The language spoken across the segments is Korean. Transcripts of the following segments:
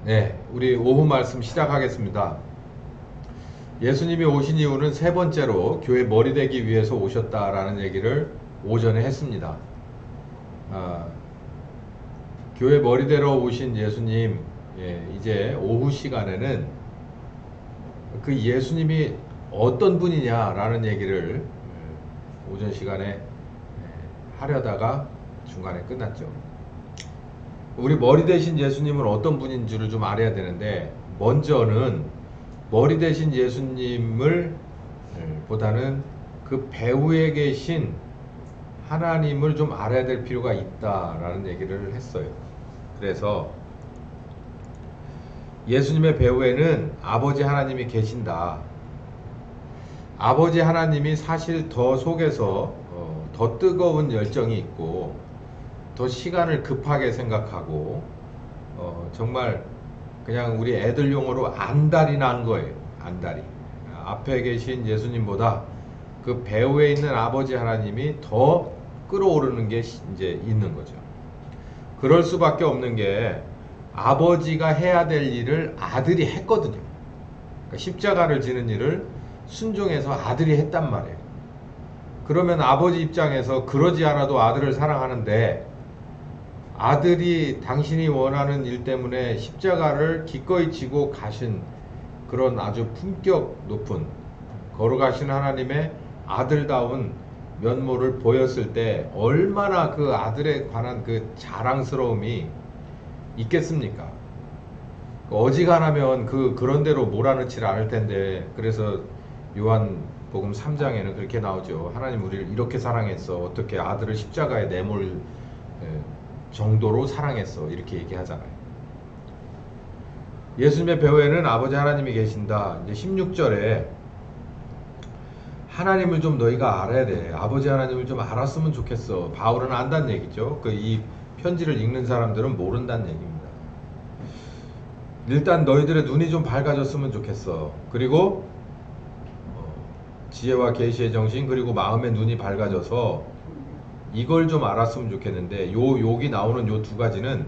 네, 우리 오후 말씀 시작하겠습니다. 예수님이 오신 이유는 세 번째로 교회 머리 되기 위해서 오셨다라는 얘기를 오전에 했습니다. 아, 교회 머리 되러 오신 예수님, 이제 오후 시간에는 그 예수님이 어떤 분이냐라는 얘기를 오전 시간에 하려다가 중간에 끝났죠. 우리 머리 대신 예수님은 어떤 분인 줄을 좀 알아야 되는데, 먼저는 머리 대신 예수님을 보다는 그 배후에 계신 하나님을 좀 알아야 될 필요가 있다라는 얘기를 했어요. 그래서 예수님의 배후에는 아버지 하나님이 계신다. 아버지 하나님이 사실 더 속에서 더 뜨거운 열정이 있고, 더 시간을 급하게 생각하고, 정말 그냥 우리 애들 용어로 안달이 난 거예요. 안달이. 앞에 계신 예수님보다 그 배후에 있는 아버지 하나님이 더 끌어오르는 게 이제 있는 거죠. 그럴 수밖에 없는 게 아버지가 해야 될 일을 아들이 했거든요. 그러니까 십자가를 지는 일을 순종해서 아들이 했단 말이에요. 그러면 아버지 입장에서 그러지 않아도 아들을 사랑하는데, 아들이 당신이 원하는 일 때문에 십자가를 기꺼이 지고 가신 그런 아주 품격 높은 걸어가신 하나님의 아들다운 면모를 보였을 때 얼마나 그 아들에 관한 그 자랑스러움이 있겠습니까? 어지간하면 그런 대로 몰아넣지를 않을 텐데, 그래서 요한복음 3장에는 그렇게 나오죠. 하나님 우리를 이렇게 사랑했어. 어떻게 아들을 십자가에 내몰 정도로 사랑했어. 이렇게 얘기하잖아요. 예수님의 배후에는 아버지 하나님이 계신다. 이제 16절에 하나님을 좀 너희가 알아야 돼. 아버지 하나님을 좀 알았으면 좋겠어. 바울은 안다는 얘기죠. 이 편지를 읽는 사람들은 모른다는 얘기입니다. 일단 너희들의 눈이 좀 밝아졌으면 좋겠어. 그리고 지혜와 계시의 정신, 그리고 마음의 눈이 밝아져서 이걸 좀 알았으면 좋겠는데, 여기 나오는 요 두 가지는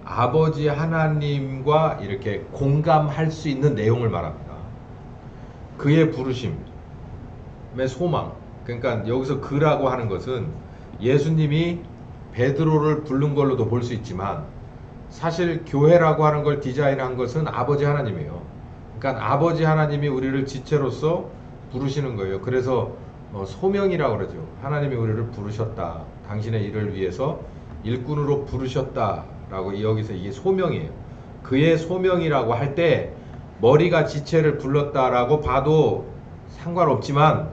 아버지 하나님과 이렇게 공감할 수 있는 내용을 말합니다. 그의 부르심의 소망. 그러니까 여기서 그라고 하는 것은 예수님이 베드로를 부른 걸로도 볼 수 있지만, 사실 교회라고 하는 걸 디자인한 것은 아버지 하나님이에요. 그러니까 아버지 하나님이 우리를 지체로서 부르시는 거예요. 그래서 소명이라고 그러죠. 하나님이 우리를 부르셨다. 당신의 일을 위해서 일꾼으로 부르셨다라고, 여기서 이게 소명이에요. 그의 소명이라고 할 때 머리가 지체를 불렀다라고 봐도 상관없지만,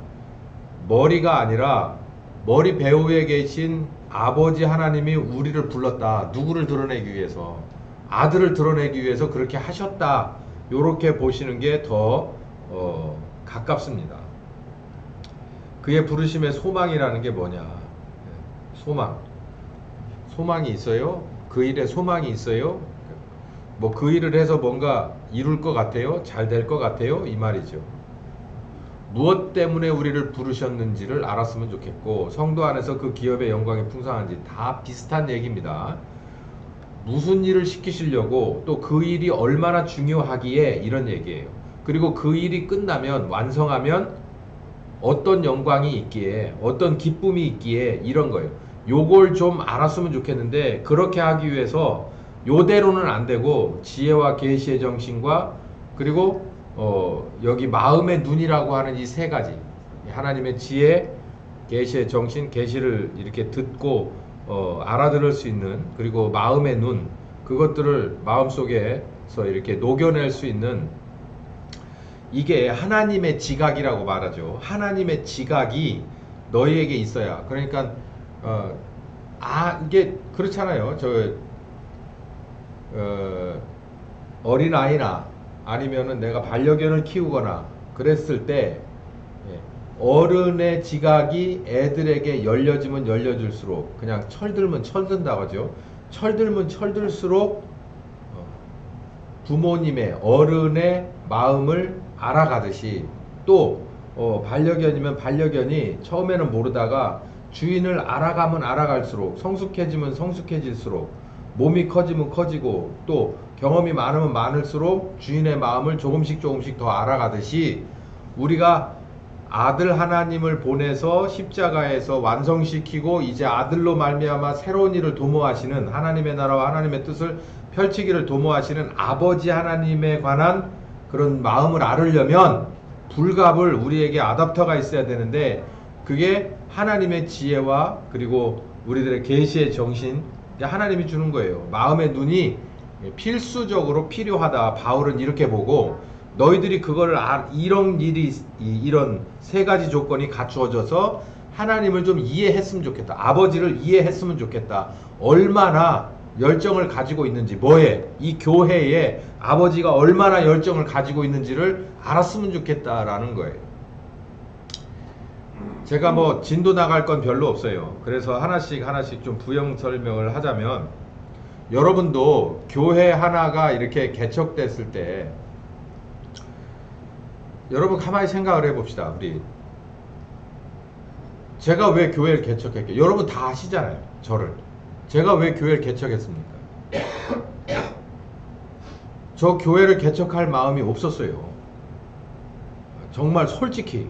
머리가 아니라 머리 배후에 계신 아버지 하나님이 우리를 불렀다. 누구를 드러내기 위해서? 아들을 드러내기 위해서 그렇게 하셨다. 요렇게 보시는 게 더 가깝습니다. 그의 부르심의 소망이라는 게 뭐냐? 소망. 소망이 있어요? 그 일에 소망이 있어요? 뭐 그 일을 해서 뭔가 이룰 것 같아요? 잘 될 것 같아요? 이 말이죠. 무엇 때문에 우리를 부르셨는지를 알았으면 좋겠고, 성도 안에서 그 기업의 영광이 풍성한지 다 비슷한 얘기입니다. 무슨 일을 시키시려고, 또 그 일이 얼마나 중요하기에 이런 얘기예요. 그리고 그 일이 끝나면, 완성하면 어떤 영광이 있기에, 어떤 기쁨이 있기에, 이런 거예요. 요걸 좀 알았으면 좋겠는데, 그렇게 하기 위해서 요대로는 안 되고 지혜와 계시의 정신과, 그리고 여기 마음의 눈이라고 하는 이 세 가지, 하나님의 지혜, 계시의 정신, 계시를 이렇게 듣고 알아들을 수 있는, 그리고 마음의 눈, 그것들을 마음속에서 이렇게 녹여낼 수 있는, 이게 하나님의 지각이라고 말하죠. 하나님의 지각이 너희에게 있어야. 그러니까 이게 그렇잖아요. 어린아이나 아니면은 내가 반려견을 키우거나 그랬을 때, 어른의 지각이 애들에게 열려지면 열려질수록, 그냥 철들면 철든다고 하죠. 철들면 철들수록 부모님의, 어른의 마음을 알아가듯이, 또 반려견이면 반려견이 처음에는 모르다가 주인을 알아가면 알아갈수록, 성숙해지면 성숙해질수록, 몸이 커지면 커지고 또 경험이 많으면 많을수록 주인의 마음을 조금씩 조금씩 더 알아가듯이 우리가 아들 하나님을 보내서 십자가에서 완성시키고 이제 아들로 말미암아 새로운 일을 도모하시는 하나님의 나라와 하나님의 뜻을 펼치기를 도모하시는 아버지 하나님에 관한 그런 마음을 알으려면 불갑을 우리에게 아답터가 있어야 되는데 그게 하나님의 지혜와 그리고 우리들의 계시의 정신 하나님이 주는 거예요. 마음의 눈이 필수적으로 필요하다. 바울은 이렇게 보고 너희들이 그걸 이런 세 가지 조건이 갖추어져서 하나님을 좀 이해했으면 좋겠다. 아버지를 이해했으면 좋겠다. 얼마나 열정을 가지고 있는지 뭐에 이 교회에 아버지가 얼마나 열정을 가지고 있는지를 알았으면 좋겠다라는 거예요. 제가 뭐 진도 나갈 건 별로 없어요. 그래서 하나씩 좀 부연 설명을 하자면 여러분도 교회 하나가 이렇게 개척됐을 때 여러분 가만히 생각을 해봅시다. 우리 제가 왜 교회를 개척했게? 여러분 다 아시잖아요. 저를 제가 왜 교회를 개척했습니까? 저 교회를 개척할 마음이 없었어요. 정말 솔직히.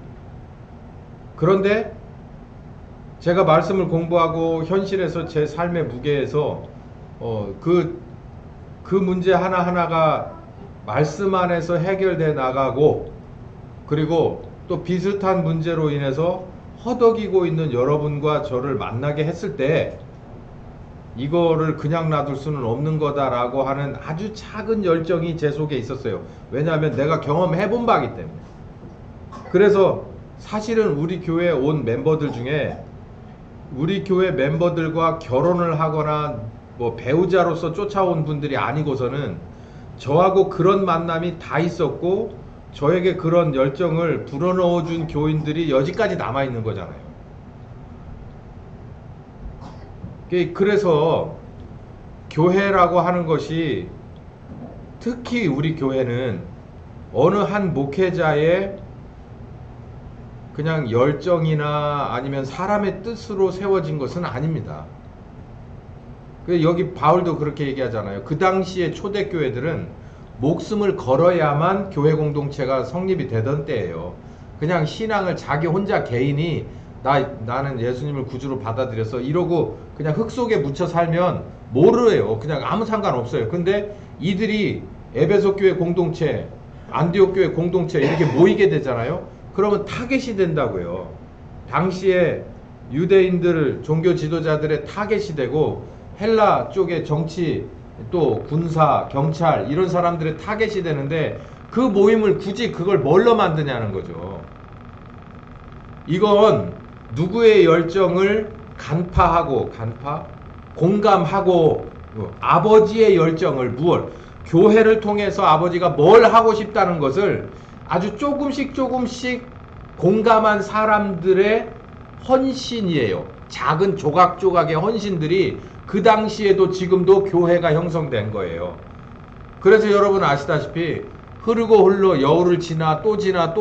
그런데 제가 말씀을 공부하고 현실에서 제 삶의 무게에서 그 문제 하나하나가 말씀 안에서 해결돼 나가고 그리고 또 비슷한 문제로 인해서 허덕이고 있는 여러분과 저를 만나게 했을 때 이거를 그냥 놔둘 수는 없는 거다라고 하는 아주 작은 열정이 제 속에 있었어요. 왜냐하면 내가 경험해 본 바이기 때문에. 그래서 사실은 우리 교회에 온 멤버들 중에 우리 교회 멤버들과 결혼을 하거나 뭐 배우자로서 쫓아온 분들이 아니고서는 저하고 그런 만남이 다 있었고 저에게 그런 열정을 불어넣어준 교인들이 여지까지 남아있는 거잖아요. 그래서 교회라고 하는 것이 특히 우리 교회는 어느 한 목회자의 그냥 열정이나 아니면 사람의 뜻으로 세워진 것은 아닙니다. 여기 바울도 그렇게 얘기하잖아요. 그 당시에 초대교회들은 목숨을 걸어야만 교회 공동체가 성립이 되던 때예요. 그냥 신앙을 자기 혼자 개인이 나는 예수님을 구주로 받아들여서 이러고 그냥 흙 속에 묻혀 살면 모르요. 그냥 아무 상관없어요. 근데 이들이 에베소 교회 공동체, 안디옥 교회 공동체 이렇게 모이게 되잖아요. 그러면 타겟이 된다고요. 당시에 유대인들 종교 지도자들의 타겟이 되고 헬라 쪽의 정치 또 군사, 경찰 이런 사람들의 타겟이 되는데 그 모임을 굳이 그걸 뭘로 만드냐는 거죠. 이건 누구의 열정을 공감하고 아버지의 열정을 교회를 통해서 아버지가 뭘 하고 싶다는 것을 아주 조금씩 공감한 사람들의 헌신이에요. 작은 조각조각의 헌신들이 그 당시에도 지금도 교회가 형성된 거예요. 그래서 여러분 아시다시피 흐르고 흘러 여울을 지나 또 지나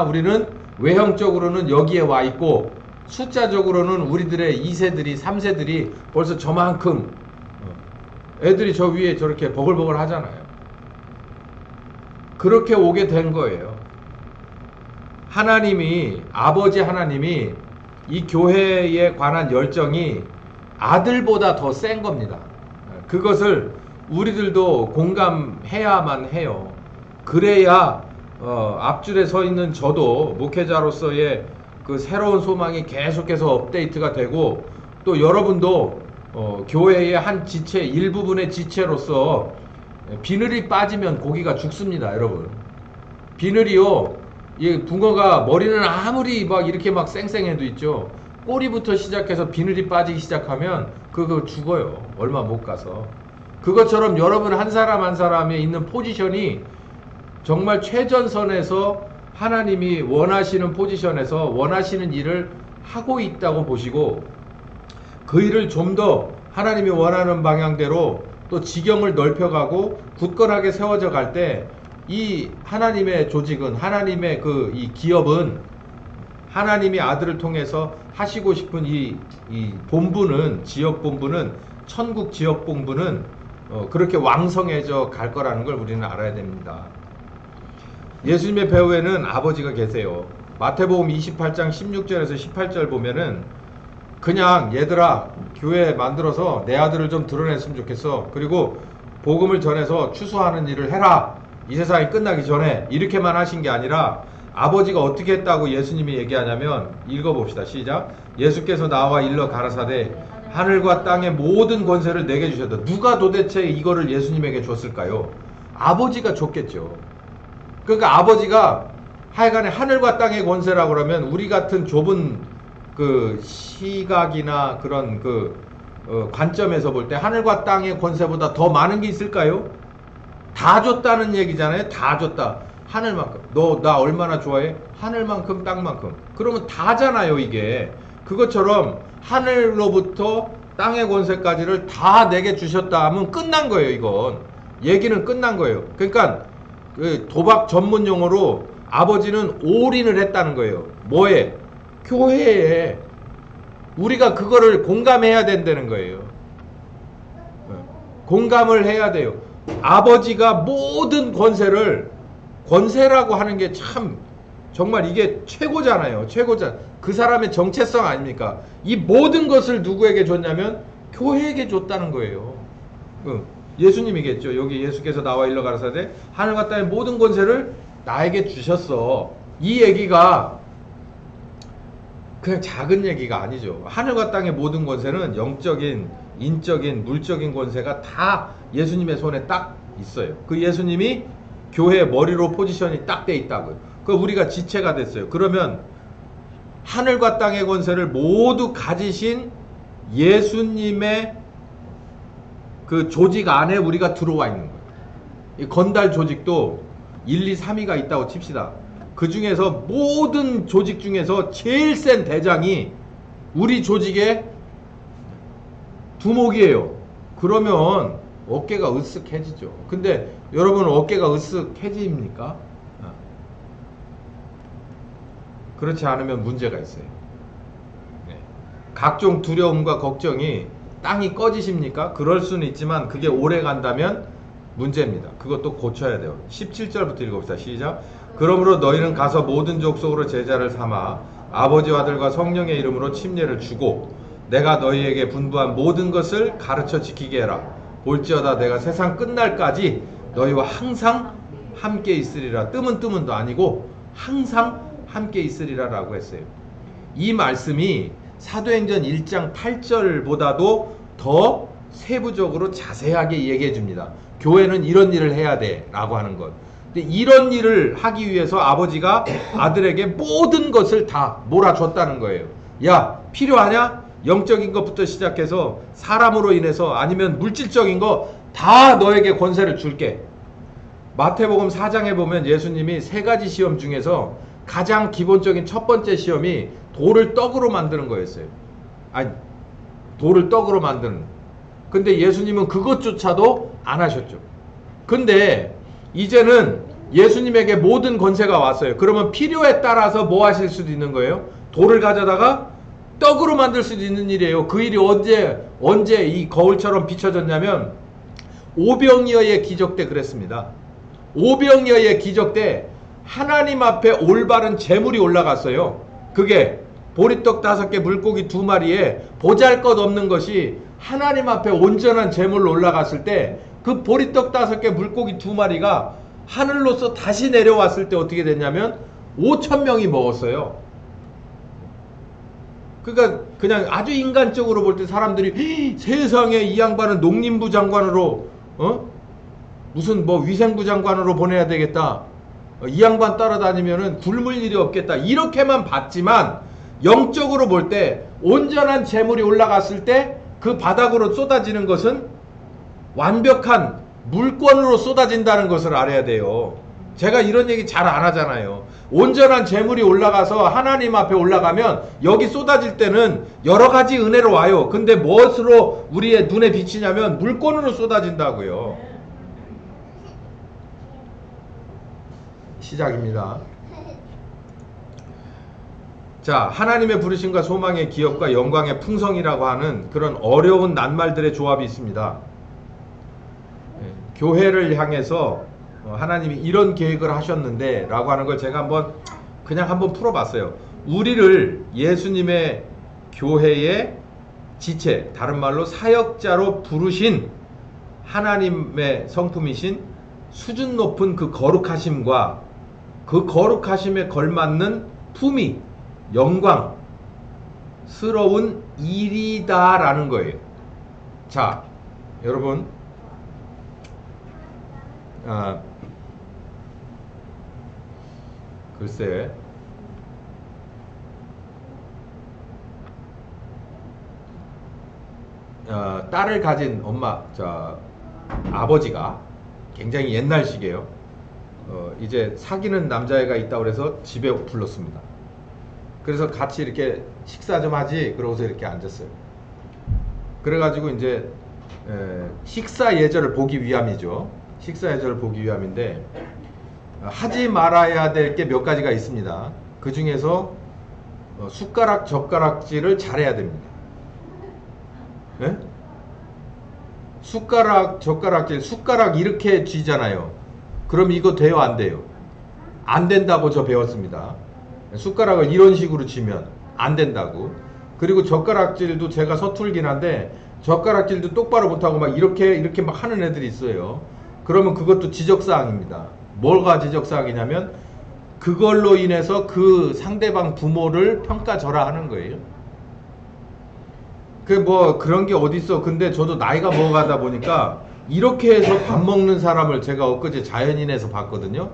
우리는 외형적으로는 여기에 와 있고 숫자적으로는 우리들의 2세들이 3세들이 벌써 저만큼 애들이 저 위에 저렇게 버글버글 하잖아요. 그렇게 오게 된 거예요. 아버지 하나님이 이 교회에 관한 열정이 아들보다 더 센 겁니다. 그것을 우리들도 공감해야만 해요. 그래야 앞줄에 서 있는 저도 목회자로서의 그 새로운 소망이 계속해서 업데이트가 되고 또 여러분도 교회의 한 지체, 일부분의 지체로서 비늘이 빠지면 고기가 죽습니다, 여러분. 비늘이요, 이 붕어가 머리는 아무리 이렇게 쌩쌩해도 있죠. 꼬리부터 시작해서 비늘이 빠지기 시작하면 그거 죽어요. 얼마 못 가서. 그것처럼 여러분 한 사람 한 사람이 있는 포지션이 정말 최전선에서 하나님이 원하시는 포지션에서 원하시는 일을 하고 있다고 보시고 그 일을 좀 더 하나님이 원하는 방향대로 또 지경을 넓혀가고 굳건하게 세워져 갈 때 이 하나님의 조직은 하나님의 이 기업은 하나님이 아들을 통해서 하시고 싶은 이 본부는 지역 본부는 천국 지역 본부는 그렇게 왕성해져 갈 거라는 걸 우리는 알아야 됩니다. 예수님의 배후에는 아버지가 계세요. 마태복음 28장 16절에서 18절 보면은 그냥 얘들아 교회 만들어서 내 아들을 좀 드러냈으면 좋겠어. 그리고 복음을 전해서 추수하는 일을 해라. 이 세상이 끝나기 전에 이렇게만 하신 게 아니라 아버지가 어떻게 했다고 예수님이 얘기하냐면 읽어봅시다. 시작. 예수께서 나와 일러 가라사대 하늘과 땅의 모든 권세를 내게 주셨다. 누가 도대체 이거를 예수님에게 줬을까요? 아버지가 줬겠죠. 그러니까 아버지가 하여간에 하늘과 땅의 권세라고 그러면 우리 같은 좁은 그 시각이나 그런 관점에서 볼 때 하늘과 땅의 권세보다 더 많은 게 있을까요? 다 줬다는 얘기잖아요. 다 줬다. 하늘만큼. 너 나 얼마나 좋아해? 하늘만큼 땅만큼. 그러면 다잖아요 이게. 그것처럼 하늘로부터 땅의 권세까지를 다 내게 주셨다 하면 끝난 거예요 이건. 얘기는 끝난 거예요. 그러니까 그 도박 전문 용어로 아버지는 올인을 했다는 거예요. 뭐에? 교회에. 우리가 그거를 공감해야 된다는 거예요. 공감을 해야 돼요. 아버지가 모든 권세라고 하는 게 참 정말 이게 최고잖아요. 최고자. 그 사람의 정체성 아닙니까? 이 모든 것을 누구에게 줬냐면 교회에게 줬다는 거예요. 예수님이겠죠. 여기 예수께서 나와 일러 가라사대 하늘과 땅의 모든 권세를 나에게 주셨어. 이 얘기가 그냥 작은 얘기가 아니죠. 하늘과 땅의 모든 권세는 영적인, 인적인, 물적인 권세가 다 예수님의 손에 딱 있어요. 그 예수님이 교회의 머리로 포지션이 딱 돼 있다고요. 그 우리가 지체가 됐어요. 그러면 하늘과 땅의 권세를 모두 가지신 예수님의 그 조직 안에 우리가 들어와 있는 거예요. 이 건달 조직도 1, 2, 3위가 있다고 칩시다. 그 중에서 모든 조직 중에서 제일 센 대장이 우리 조직의 두목이에요. 그러면 어깨가 으쓱해지죠. 근데 여러분 어깨가 으쓱해집니까? 그렇지 않으면 문제가 있어요. 네. 각종 두려움과 걱정이 땅이 꺼지십니까? 그럴 수는 있지만 그게 오래 간다면 문제입니다. 그것도 고쳐야 돼요. 17절부터 읽어봅시다. 시작. 그러므로 너희는 가서 모든 족속으로 제자를 삼아 아버지와 아들과 성령의 이름으로 침례를 주고 내가 너희에게 분부한 모든 것을 가르쳐 지키게 해라. 볼지어다 내가 세상 끝날까지 너희와 항상 함께 있으리라. 뜨문뜨문도 아니고 항상 함께 있으리라 라고 했어요. 이 말씀이 사도행전 1장 8절보다도 더 세부적으로 자세하게 얘기해 줍니다. 교회는 이런 일을 해야 돼 라고 하는 것. 근데 이런 일을 하기 위해서 아버지가 아들에게 모든 것을 다 몰아줬다는 거예요. 야, 필요하냐? 영적인 것부터 시작해서 사람으로 인해서 아니면 물질적인 거 다 너에게 권세를 줄게. 마태복음 4장에 보면 예수님이 세 가지 시험 중에서 가장 기본적인 첫 번째 시험이 돌을 떡으로 만드는 거였어요. 아니, 돌을 떡으로 만드는. 근데 예수님은 그것조차도 안 하셨죠. 근데 이제는 예수님에게 모든 권세가 왔어요. 그러면 필요에 따라서 뭐 하실 수도 있는 거예요? 돌을 가져다가 떡으로 만들 수도 있는 일이에요. 그 일이 언제 이 거울처럼 비춰졌냐면 오병이어의 기적 때 그랬습니다. 오병이어의 기적 때 하나님 앞에 올바른 재물이 올라갔어요. 그게 보리떡 5개 물고기 2마리에 보잘것없는 것이 하나님 앞에 온전한 재물로 올라갔을 때 그 보리떡 5개 물고기 2마리가 하늘로서 다시 내려왔을 때 어떻게 됐냐면 5,000명이 먹었어요. 그러니까 그냥 아주 인간적으로 볼 때 사람들이 세상에 이 양반은 농림부 장관으로 무슨 뭐 위생부 장관으로 보내야 되겠다. 이 양반 따라다니면은 굶을 일이 없겠다. 이렇게만 봤지만 영적으로 볼 때 온전한 재물이 올라갔을 때 그 바닥으로 쏟아지는 것은 완벽한 물권으로 쏟아진다는 것을 알아야 돼요. 제가 이런 얘기 잘 안 하잖아요. 온전한 재물이 올라가서 하나님 앞에 올라가면 여기 쏟아질 때는 여러 가지 은혜로 와요. 근데 무엇으로 우리의 눈에 비치냐면 물권으로 쏟아진다고요. 시작입니다. 자, 하나님의 부르심과 소망의 기업과 영광의 풍성이라고 하는 그런 어려운 낱말들의 조합이 있습니다. 교회를 향해서 하나님이 이런 계획을 하셨는데 라고 하는 걸 제가 그냥 한번 풀어봤어요. 우리를 예수님의 교회의 지체, 다른 말로 사역자로 부르신 하나님의 성품이신 수준 높은 그 거룩하심과 그 거룩하심에 걸맞는 품위, 영광스러운 일이다라는 거예요. 자, 여러분, 글쎄, 딸을 가진 아버지가 굉장히 옛날식이에요. 이제 사귀는 남자애가 있다고 그래서 집에 불렀습니다. 그래서 같이 이렇게 식사 좀 하지 그러고서 이렇게 앉았어요. 그래가지고 이제 식사 예절을 보기 위함이죠. 식사 예절을 보기 위함인데 하지 말아야 될 게 몇 가지가 있습니다. 그 중에서 숟가락 젓가락질을 잘해야 됩니다. 네? 숟가락 젓가락질, 숟가락 이렇게 쥐잖아요. 그럼 이거 돼요 안 돼요? 안 된다고 저 배웠습니다. 숟가락을 이런 식으로 쥐면 안 된다고. 그리고 젓가락질도 제가 서툴긴 한데 젓가락질도 똑바로 못하고 막 이렇게 막 하는 애들이 있어요. 그러면 그것도 지적사항입니다. 뭐가 지적사항이냐면 그걸로 인해서 그 상대방 부모를 평가절하하는 거예요. 그런 게 어딨어. 근데 저도 나이가 먹어가다 보니까 이렇게 해서 밥 먹는 사람을 제가 엊그제 자연인에서 봤거든요.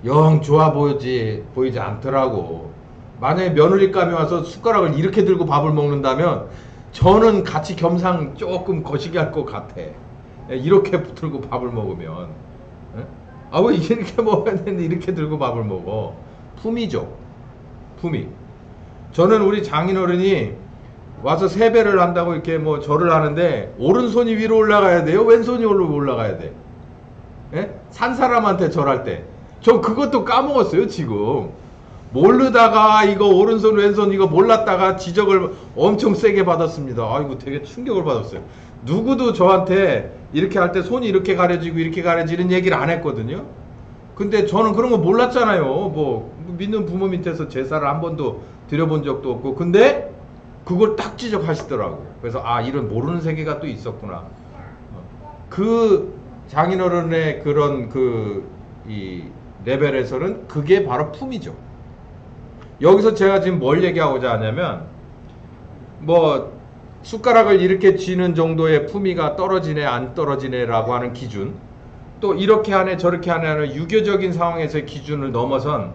영 좋아 보이지 않더라고. 만약에 며느리감이 와서 숟가락을 이렇게 들고 밥을 먹는다면 저는 같이 겸상 조금 거시기 할 것 같아. 이렇게 들고 밥을 먹으면. 왜 이렇게 먹어야 되는데 이렇게 들고 밥을 먹어. 품위죠. 품위. 저는 우리 장인어른이 와서 세배를 한다고 이렇게 절을 하는데 오른손이 위로 올라가야 돼요? 왼손이 올라가야 돼? 산 사람한테 절할 때. 저 그것도 까먹었어요, 지금. 모르다가 이거 오른손 왼손 이거 몰랐다가 지적을 엄청 세게 받았습니다. 아이고 되게 충격을 받았어요. 누구도 저한테 이렇게 할 때 손이 이렇게 가려지고 이렇게 가려지는 얘기를 안 했거든요. 근데 저는 그런 거 몰랐잖아요. 믿는 부모 밑에서 제사를 한 번도 드려본 적도 없고. 근데 그걸 딱 지적하시더라고. 그래서 이런 모르는 세계가 또 있었구나. 그 장인어른의 그런 이 레벨에서는 그게 바로 품이죠. 여기서 제가 지금 뭘 얘기하고자 하냐면 숟가락을 이렇게 쥐는 정도의 품위가 떨어지네 안 떨어지네 라고 하는 기준, 또 이렇게 하네 저렇게 하네 하는 유교적인 상황에서의 기준을 넘어선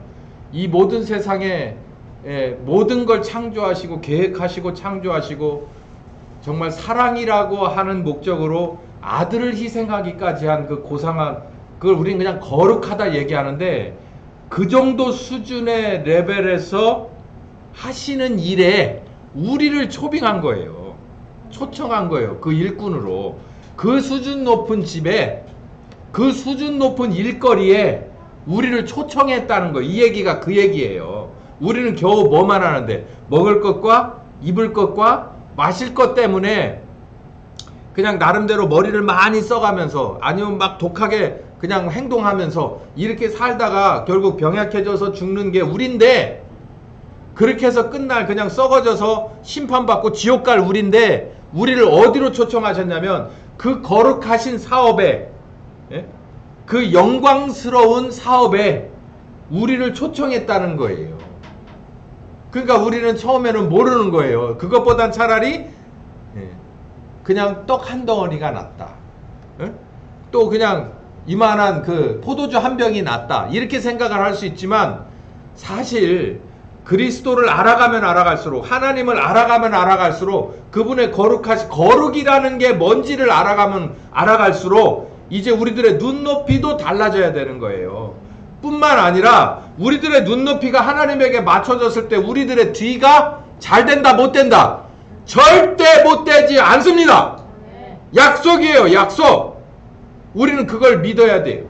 이 모든 세상에 모든 걸 창조하시고 계획하시고 창조하시고 정말 사랑이라고 하는 목적으로 아들을 희생하기까지 한 그 고상한, 그걸 우리는 그냥 거룩하다 얘기하는데 그 정도 수준의 레벨에서 하시는 일에 우리를 초빙한 거예요. 초청한 거예요. 그 일꾼으로. 그 수준 높은 집에, 그 수준 높은 일거리에 우리를 초청했다는 거예요. 이 얘기가 그 얘기예요. 우리는 겨우 뭐만 하는데 먹을 것과 입을 것과 마실 것 때문에 그냥 나름대로 머리를 많이 써가면서 아니면 막 독하게 그냥 행동하면서 이렇게 살다가 결국 병약해져서 죽는 게 우린데, 그렇게 해서 끝날 그냥 썩어져서 심판받고 지옥 갈 우린데 우리를 어디로 초청하셨냐면 그 거룩하신 사업에, 그 영광스러운 사업에 우리를 초청했다는 거예요. 그러니까 우리는 처음에는 모르는 거예요. 그것보단 차라리 그냥 떡 한 덩어리가 낫다. 또 그냥 이만한 그 포도주 한 병이 낫다. 이렇게 생각을 할 수 있지만 사실 그리스도를 알아가면 알아갈수록, 하나님을 알아가면 알아갈수록, 그분의 거룩이라는 게 뭔지를 알아가면 알아갈수록 이제 우리들의 눈높이도 달라져야 되는 거예요. 뿐만 아니라 우리들의 눈높이가 하나님에게 맞춰졌을 때 우리들의 뒤가 잘 된다 못 된다? 절대 못 되지 않습니다. 약속이에요. 약속. 우리는 그걸 믿어야 돼요.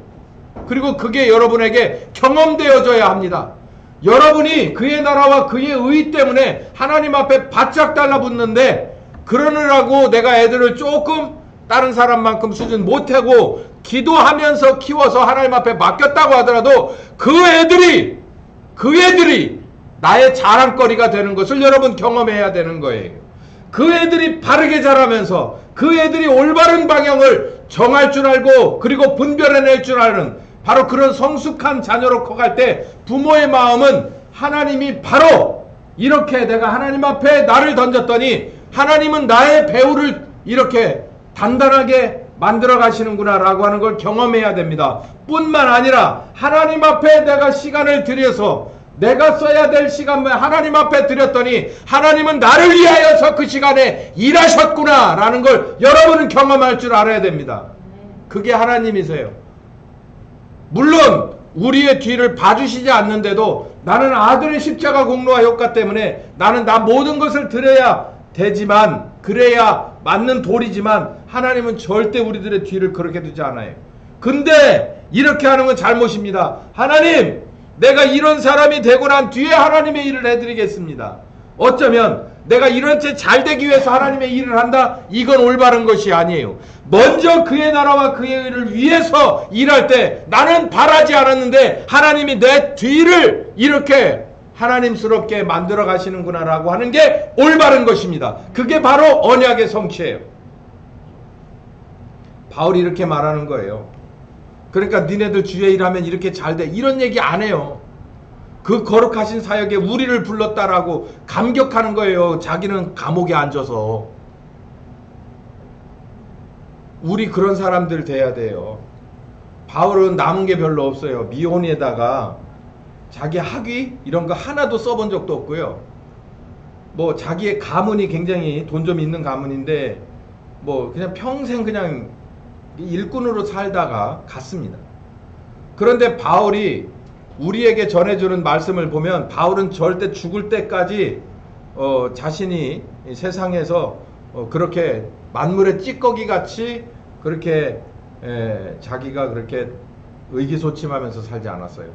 그리고 그게 여러분에게 경험되어져야 합니다. 여러분이 그의 나라와 그의 의 때문에 하나님 앞에 바짝 달라붙는데 그러느라고 내가 애들을 조금 다른 사람만큼 수준 못하고 기도하면서 키워서 하나님 앞에 맡겼다고 하더라도 그 애들이 나의 자랑거리가 되는 것을 여러분 경험해야 되는 거예요. 그 애들이 바르게 자라면서 그 애들이 올바른 방향을 정할 줄 알고 그리고 분별해낼 줄 아는 바로 그런 성숙한 자녀로 커갈 때 부모의 마음은 하나님이 바로 이렇게 내가 하나님 앞에 나를 던졌더니 하나님은 나의 배후를 이렇게 단단하게 만들어 가시는구나 라고 하는 걸 경험해야 됩니다. 뿐만 아니라 하나님 앞에 내가 시간을 들여서 내가 써야 될 시간만 하나님 앞에 드렸더니 하나님은 나를 위하여서 그 시간에 일하셨구나 라는 걸 여러분은 경험할 줄 알아야 됩니다. 그게 하나님이세요. 물론 우리의 뒤를 봐주시지 않는데도 나는 아들의 십자가 공로와 효과 때문에 나는 나 모든 것을 드려야 되지만 그래야 맞는 도리지만 하나님은 절대 우리들의 뒤를 그렇게 두지 않아요. 근데 이렇게 하는 건 잘못입니다. 하나님, 내가 이런 사람이 되고 난 뒤에 하나님의 일을 해드리겠습니다. 어쩌면 내가 이런 채 잘 되기 위해서 하나님의 일을 한다? 이건 올바른 것이 아니에요. 먼저 그의 나라와 그의 의를 위해서 일할 때 나는 바라지 않았는데 하나님이 내 뒤를 이렇게 하나님스럽게 만들어 가시는구나 라고 하는 게 올바른 것입니다. 그게 바로 언약의 성취예요. 바울이 이렇게 말하는 거예요. 그러니까 니네들 주의 일하면 이렇게 잘 돼. 이런 얘기 안 해요. 그 거룩하신 사역에 우리를 불렀다라고 감격하는 거예요. 자기는 감옥에 앉아서. 우리 그런 사람들 돼야 돼요. 바울은 남은 게 별로 없어요. 미혼에다가 자기 학위 이런 거 하나도 써본 적도 없고요. 뭐 자기의 가문이 굉장히 돈 좀 있는 가문인데 뭐 그냥 평생 그냥 일꾼으로 살다가 갔습니다. 그런데 바울이 우리에게 전해주는 말씀을 보면 바울은 절대 죽을 때까지 자신이 세상에서 그렇게 만물의 찌꺼기 같이 그렇게 자기가 그렇게 의기소침하면서 살지 않았어요.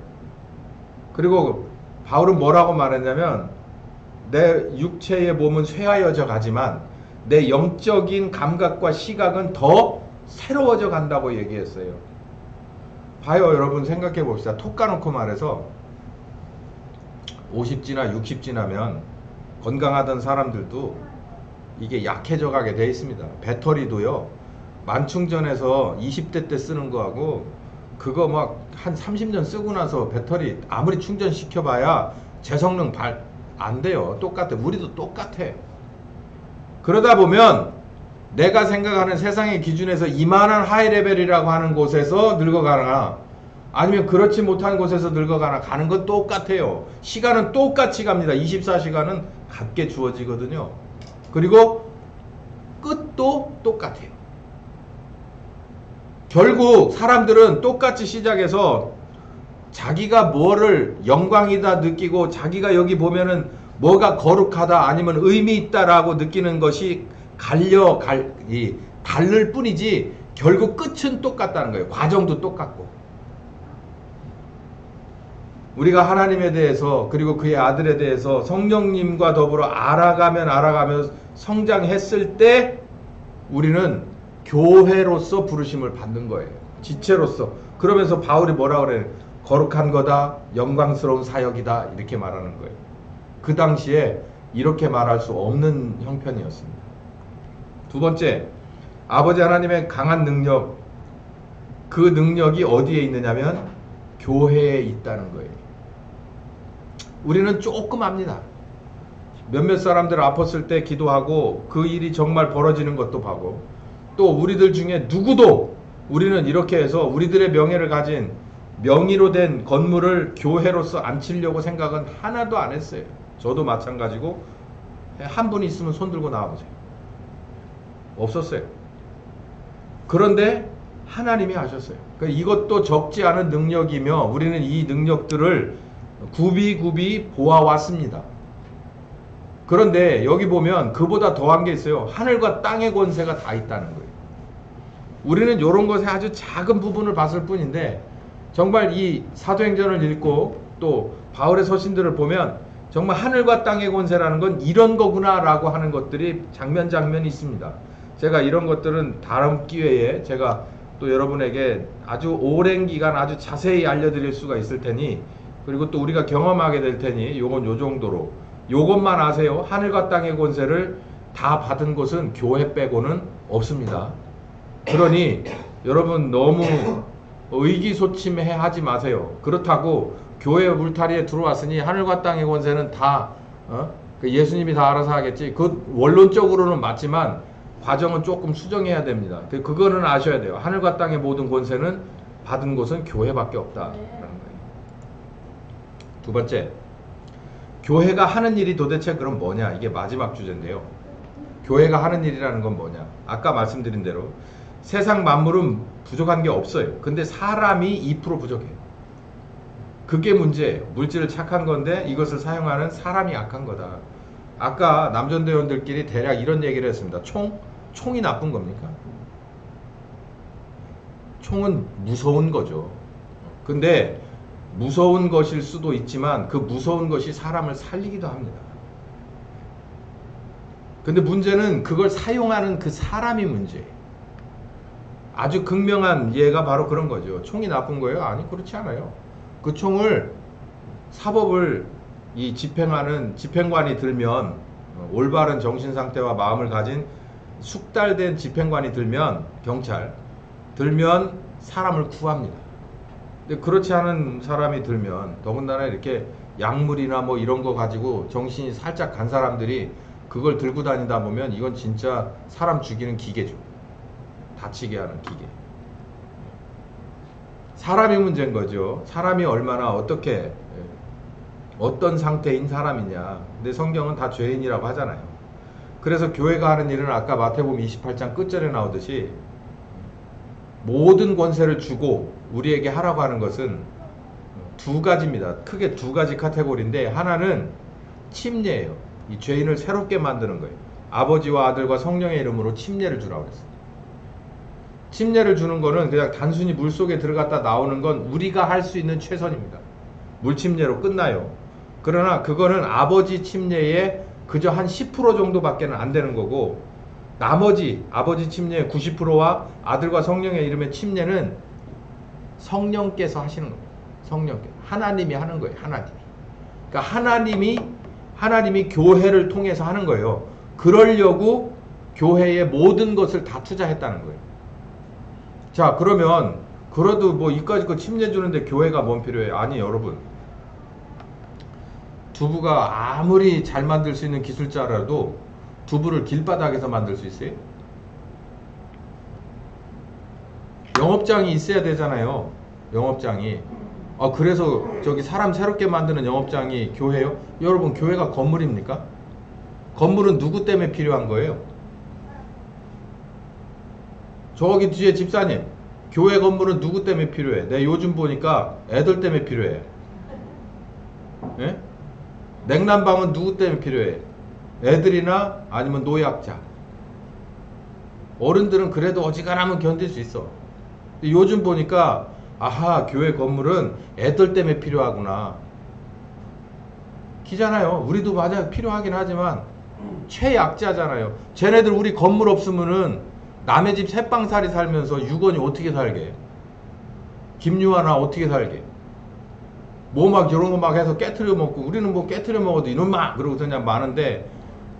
그리고 바울은 뭐라고 말했냐면 내 육체의 몸은 쇠하여져 가지만 내 영적인 감각과 시각은 더 새로워져 간다고 얘기했어요. 봐요, 여러분 생각해 봅시다. 톡 까놓고 말해서 50지나 60지나면 건강하던 사람들도 이게 약해져 가게 돼 있습니다. 배터리도요, 만충전에서 20대 때 쓰는 거하고 그거 막 한 30년 쓰고 나서 배터리 아무리 충전시켜봐야 제성능 안 돼요. 똑같아. 우리도 똑같아. 그러다 보면 내가 생각하는 세상의 기준에서 이만한 하이레벨이라고 하는 곳에서 늙어가나 아니면 그렇지 못한 곳에서 늙어가나 가는 건 똑같아요. 시간은 똑같이 갑니다. 24시간은 같게 주어지거든요. 그리고 끝도 똑같아요. 결국 사람들은 똑같이 시작해서 자기가 뭐를 영광이다 느끼고 자기가 여기 보면은 뭐가 거룩하다 아니면 의미 있다라고 느끼는 것이 다를 뿐이지 결국 끝은 똑같다는 거예요. 과정도 똑같고. 우리가 하나님에 대해서 그리고 그의 아들에 대해서 성령님과 더불어 알아가며 성장했을 때 우리는 교회로서 부르심을 받는 거예요. 지체로서. 그러면서 바울이 뭐라 그래요? 거룩한 거다, 영광스러운 사역이다 이렇게 말하는 거예요. 그 당시에 이렇게 말할 수 없는 형편이었습니다. 두 번째, 아버지 하나님의 강한 능력, 그 능력이 어디에 있느냐면 교회에 있다는 거예요. 우리는 조금 압니다. 몇몇 사람들 아팠을 때 기도하고 그 일이 정말 벌어지는 것도 보고 또 우리들 중에 누구도 우리는 이렇게 해서 우리들의 명예를 가진 명의로 된 건물을 교회로서 안 치려고 생각은 하나도 안 했어요. 저도 마찬가지고 한 분 있으면 손 들고 나와보세요. 없었어요. 그런데 하나님이 하셨어요. 그러니까 이것도 적지 않은 능력이며 우리는 이 능력들을 굽이 보아왔습니다. 그런데 여기 보면 그보다 더한 게 있어요. 하늘과 땅의 권세가 다 있다는 거예요. 우리는 이런 것에 아주 작은 부분을 봤을 뿐인데 정말 이 사도행전을 읽고 또 바울의 서신들을 보면 정말 하늘과 땅의 권세라는 건 이런 거구나라고 하는 것들이 장면이 있습니다. 제가 이런 것들은 다음 기회에 제가 또 여러분에게 아주 오랜 기간 아주 자세히 알려드릴 수가 있을 테니, 그리고 또 우리가 경험하게 될 테니 요건 요 정도로 요것만 아세요. 하늘과 땅의 권세를 다 받은 곳은 교회 빼고는 없습니다. 그러니 여러분 너무 의기소침해 하지 마세요. 그렇다고 교회 울타리에 들어왔으니 하늘과 땅의 권세는 다 예수님이 다 알아서 하겠지. 그 원론적으로는 맞지만 과정은 조금 수정해야 됩니다. 그거는 아셔야 돼요. 하늘과 땅의 모든 권세는 받은 곳은 교회밖에 없다라는 거예요. 두 번째, 교회가 하는 일이 도대체 그럼 뭐냐? 이게 마지막 주제인데요. 교회가 하는 일이라는 건 뭐냐? 아까 말씀드린 대로 세상 만물은 부족한 게 없어요. 근데 사람이 2% 부족해요. 그게 문제예요. 물질을 착한 건데 이것을 사용하는 사람이 약한 거다. 아까 남전대원들끼리 대략 이런 얘기를 했습니다. 총이 나쁜 겁니까? 총은 무서운 거죠. 근데 무서운 것일 수도 있지만 그 무서운 것이 사람을 살리기도 합니다. 근데 문제는 그걸 사용하는 그 사람이 문제예요. 아주 극명한 예가 바로 그런 거죠. 총이 나쁜 거예요? 아니, 그렇지 않아요. 그 총을 사법을 이 집행하는 집행관이 들면, 올바른 정신 상태와 마음을 가진 숙달된 집행관이 들면, 경찰 들면 사람을 구합니다. 근데 그렇지 않은 사람이 들면, 더군다나 이렇게 약물이나 뭐 이런 거 가지고 정신이 살짝 간 사람들이 그걸 들고 다니다 보면 이건 진짜 사람 죽이는 기계죠. 다치게 하는 기계. 사람이 문제인 거죠. 사람이 얼마나 어떻게 어떤 상태인 사람이냐. 근데 성경은 다 죄인이라고 하잖아요. 그래서 교회가 하는 일은 아까 마태복음 28장 끝절에 나오듯이 모든 권세를 주고 우리에게 하라고 하는 것은 두 가지입니다. 크게 두 가지 카테고리인데, 하나는 침례예요. 이 죄인을 새롭게 만드는 거예요. 아버지와 아들과 성령의 이름으로 침례를 주라고 했어요. 침례를 주는 거는 그냥 단순히 물속에 들어갔다 나오는 건 우리가 할 수 있는 최선입니다. 물침례로 끝나요. 그러나 그거는 아버지 침례의 그저 한 10% 정도밖에 안 되는 거고, 나머지 아버지 침례의 90%와 아들과 성령의 이름의 침례는 성령께서 하시는 겁니다. 성령께서. 하나님이 하는 거예요. 그러니까 하나님이 교회를 통해서 하는 거예요. 그러려고 교회의 모든 것을 다 투자했다는 거예요. 자, 그러면 그래도 뭐 이까지 거 침례 주는데 교회가 뭔 필요해요? 아니, 여러분, 두부가 아무리 잘 만들 수 있는 기술자라도 두부를 길바닥에서 만들 수 있어요? 영업장이 있어야 되잖아요. 영업장이. 그래서 저기 사람 새롭게 만드는 영업장이 교회요? 여러분, 교회가 건물입니까? 건물은 누구 때문에 필요한 거예요? 저기 뒤에 집사님, 교회 건물은 누구 때문에 필요해? 내가 요즘 보니까 애들 때문에 필요해. 예? 냉난방은 누구 때문에 필요해? 애들이나 아니면 노약자. 어른들은 그래도 어지간하면 견딜 수 있어. 근데 요즘 보니까 아하, 교회 건물은 애들 때문에 필요하구나. 기잖아요. 우리도 맞아 필요하긴 하지만 최약자잖아요. 쟤네들 우리 건물 없으면은 남의 집 새빵살이 살면서 유건이 어떻게 살게? 김유아나 어떻게 살게? 뭐 막 이런 거 막 해서 깨트려 먹고, 우리는 뭐 깨트려 먹어도 이놈 막 그러고 그냥 많은데,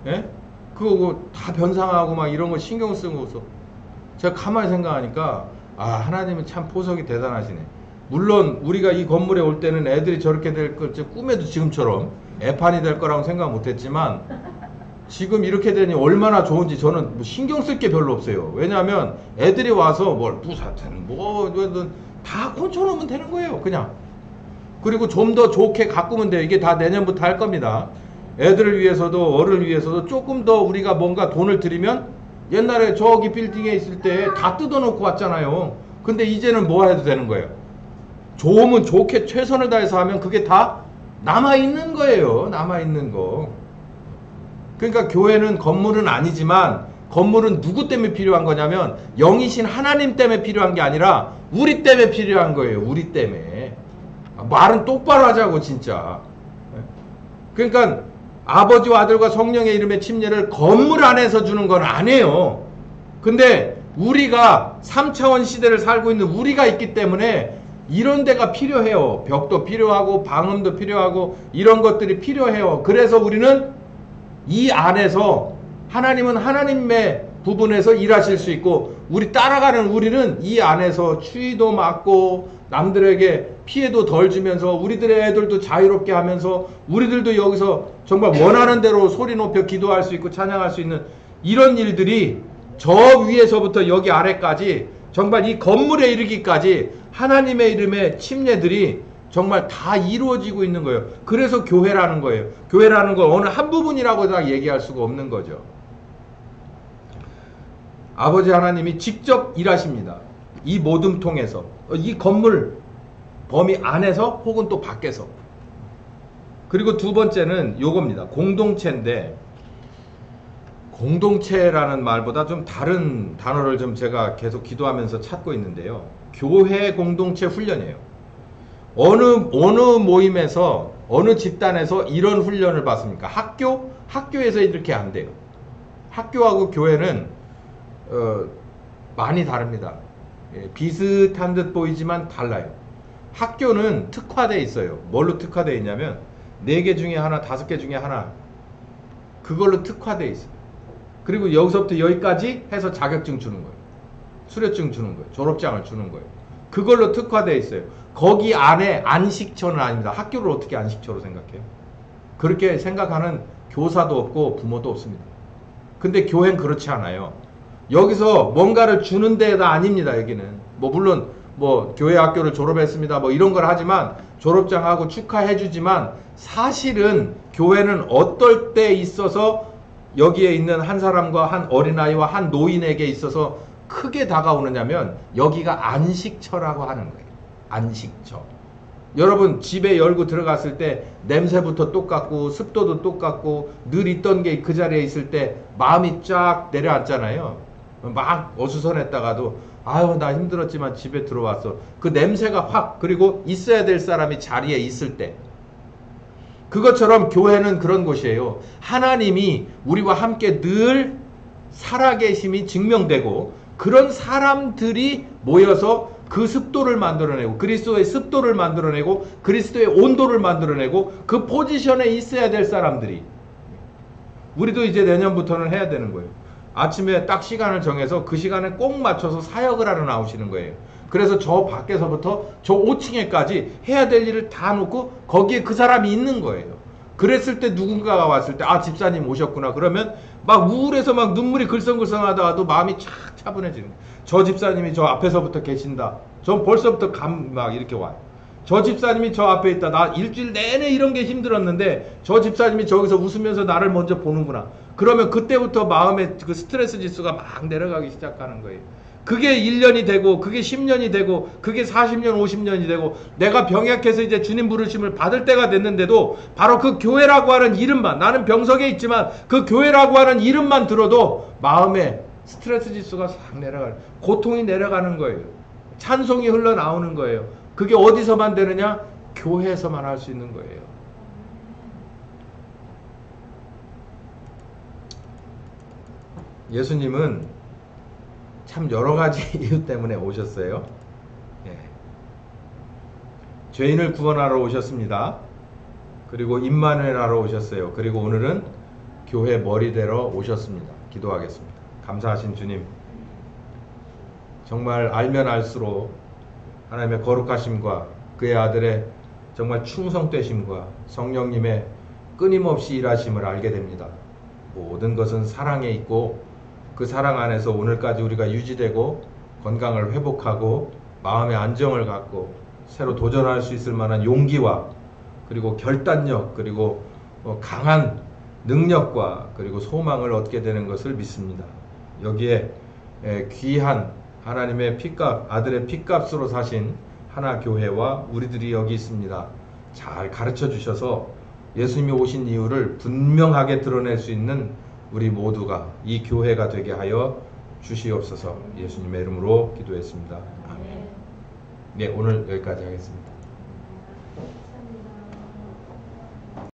예? 그거 다 변상하고 막 이런 거 신경 쓰고서 제가 가만히 생각하니까 하나님은 참 포석이 대단하시네. 물론 우리가 이 건물에 올 때는 애들이 저렇게 될 걸 꿈에도 지금처럼 애판이 될 거라고 생각 못했지만 지금 이렇게 되니 얼마나 좋은지 저는 뭐 신경 쓸 게 별로 없어요. 왜냐하면 애들이 와서 뭘 부사태는 다 꽂혀놓으면 되는 거예요. 그냥. 그리고 좀 더 좋게 가꾸면 돼요. 이게 다 내년부터 할 겁니다. 애들을 위해서도 어른을 위해서도 조금 더 우리가 뭔가 돈을 들이면, 옛날에 저기 빌딩에 있을 때 다 뜯어놓고 왔잖아요. 근데 이제는 뭐 해도 되는 거예요. 좋으면 좋게 최선을 다해서 하면 그게 다 남아있는 거예요. 남아있는 거. 그러니까 교회는 건물은 아니지만, 건물은 누구 때문에 필요한 거냐면 영이신 하나님 때문에 필요한 게 아니라 우리 때문에 필요한 거예요. 우리 때문에. 말은 똑바로 하자고 진짜. 그러니까 아버지와 아들과 성령의 이름의 침례를 건물 안에서 주는 건 아니에요. 근데 우리가 3차원 시대를 살고 있는 우리가 있기 때문에 이런 데가 필요해요. 벽도 필요하고 방음도 필요하고 이런 것들이 필요해요. 그래서 우리는 이 안에서 하나님은 하나님의 부분에서 일하실 수 있고 우리 따라가는 우리는 이 안에서 추위도 맞고 남들에게 피해도 덜 주면서 우리들의 애들도 자유롭게 하면서 우리들도 여기서 정말 원하는 대로 소리 높여 기도할 수 있고 찬양할 수 있는 이런 일들이 저 위에서부터 여기 아래까지 정말 이 건물에 이르기까지 하나님의 이름의 침례들이 정말 다 이루어지고 있는 거예요. 그래서 교회라는 거예요. 교회라는 건 어느 한 부분이라고 다 얘기할 수가 없는 거죠. 아버지 하나님이 직접 일하십니다. 이 모둠 통해서 이 건물 범위 안에서 혹은 또 밖에서. 그리고 두 번째는 요겁니다. 공동체인데 공동체라는 말보다 좀 다른 단어를 좀 제가 계속 기도하면서 찾고 있는데요. 교회 공동체 훈련이에요. 어느 모임에서 어느 집단에서 이런 훈련을 받습니까? 학교에서 이렇게 안 돼요. 학교하고 교회는 많이 다릅니다. 비슷한 듯 보이지만 달라요. 학교는 특화되어 있어요. 뭘로 특화되어 있냐면 4개 중에 하나, 5개 중에 하나 그걸로 특화되어 있어요. 그리고 여기서부터 여기까지 해서 자격증 주는 거예요. 수료증 주는 거예요. 졸업장을 주는 거예요. 그걸로 특화되어 있어요. 거기 안에 안식처는 아닙니다. 학교를 어떻게 안식처로 생각해요? 그렇게 생각하는 교사도 없고 부모도 없습니다. 근데 교회는 그렇지 않아요. 여기서 뭔가를 주는 데가 아닙니다. 여기는 물론 교회 학교를 졸업했습니다 이런 걸 하지만 졸업장하고 축하해 주지만 사실은 교회는 어떨 때 있어서 여기에 있는 한 사람과 한 어린아이와 한 노인에게 있어서 크게 다가오느냐면 여기가 안식처라고 하는 거예요. 안식처. 여러분 집에 열고 들어갔을 때 냄새부터 똑같고 습도도 똑같고 늘 있던 게 그 자리에 있을 때 마음이 쫙 내려앉잖아요. 막 어수선했다가도 아유 나 힘들었지만 집에 들어왔어. 그 냄새가 확 그리고 있어야 될 사람이 자리에 있을 때 그것처럼 교회는 그런 곳이에요. 하나님이 우리와 함께 늘 살아계심이 증명되고 그런 사람들이 모여서 그 습도를 만들어내고 그리스도의 습도를 만들어내고 그리스도의 온도를 만들어내고 그 포지션에 있어야 될 사람들이 우리도 이제 내년부터는 해야 되는 거예요. 아침에 딱 시간을 정해서 그 시간에 꼭 맞춰서 사역을 하러 나오시는 거예요. 그래서 저 밖에서부터 저 5층에까지 해야 될 일을 다 놓고 거기에 그 사람이 있는 거예요. 그랬을 때 누군가가 왔을 때 집사님 오셨구나 그러면 막 우울해서 막 눈물이 글썽글썽 하다가도 마음이 착 차분해지는 거예요. 저 집사님이 저 앞에서부터 계신다. 전 벌써부터 막 이렇게 와요. 저 집사님이 저 앞에 있다. 나 일주일 내내 이런 게 힘들었는데 저 집사님이 저기서 웃으면서 나를 먼저 보는구나. 그러면 그때부터 마음의 그 스트레스 지수가 막 내려가기 시작하는 거예요. 그게 1년이 되고 그게 10년이 되고 그게 40년 50년이 되고 내가 병약해서 이제 주님 부르심을 받을 때가 됐는데도 바로 그 교회라고 하는 이름만 나는 병석에 있지만 그 교회라고 하는 이름만 들어도 마음에 스트레스 지수가 싹 내려가는 고통이 내려가는 거예요. 찬송이 흘러나오는 거예요. 그게 어디서만 되느냐? 교회에서만 할 수 있는 거예요. 예수님은 참 여러 가지 이유 때문에 오셨어요. 죄인을 구원하러 오셨습니다. 그리고 임마누엘하러 오셨어요. 그리고 오늘은 교회 머리 되러 오셨습니다. 기도하겠습니다. 감사하신 주님, 정말 알면 알수록 하나님의 거룩하심과 그의 아들의 정말 충성되심과 성령님의 끊임없이 일하심을 알게 됩니다. 모든 것은 사랑에 있고 그 사랑 안에서 오늘까지 우리가 유지되고 건강을 회복하고 마음의 안정을 갖고 새로 도전할 수 있을 만한 용기와 그리고 결단력 그리고 강한 능력과 그리고 소망을 얻게 되는 것을 믿습니다. 여기에 귀한 하나님의 피값, 아들의 피값으로 사신 하나교회와 우리들이 여기 있습니다. 잘 가르쳐 주셔서 예수님이 오신 이유를 분명하게 드러낼 수 있는 우리 모두가 이 교회가 되게 하여 주시옵소서. 예수님의 이름으로 기도했습니다. 아멘. 네, 오늘 여기까지 하겠습니다.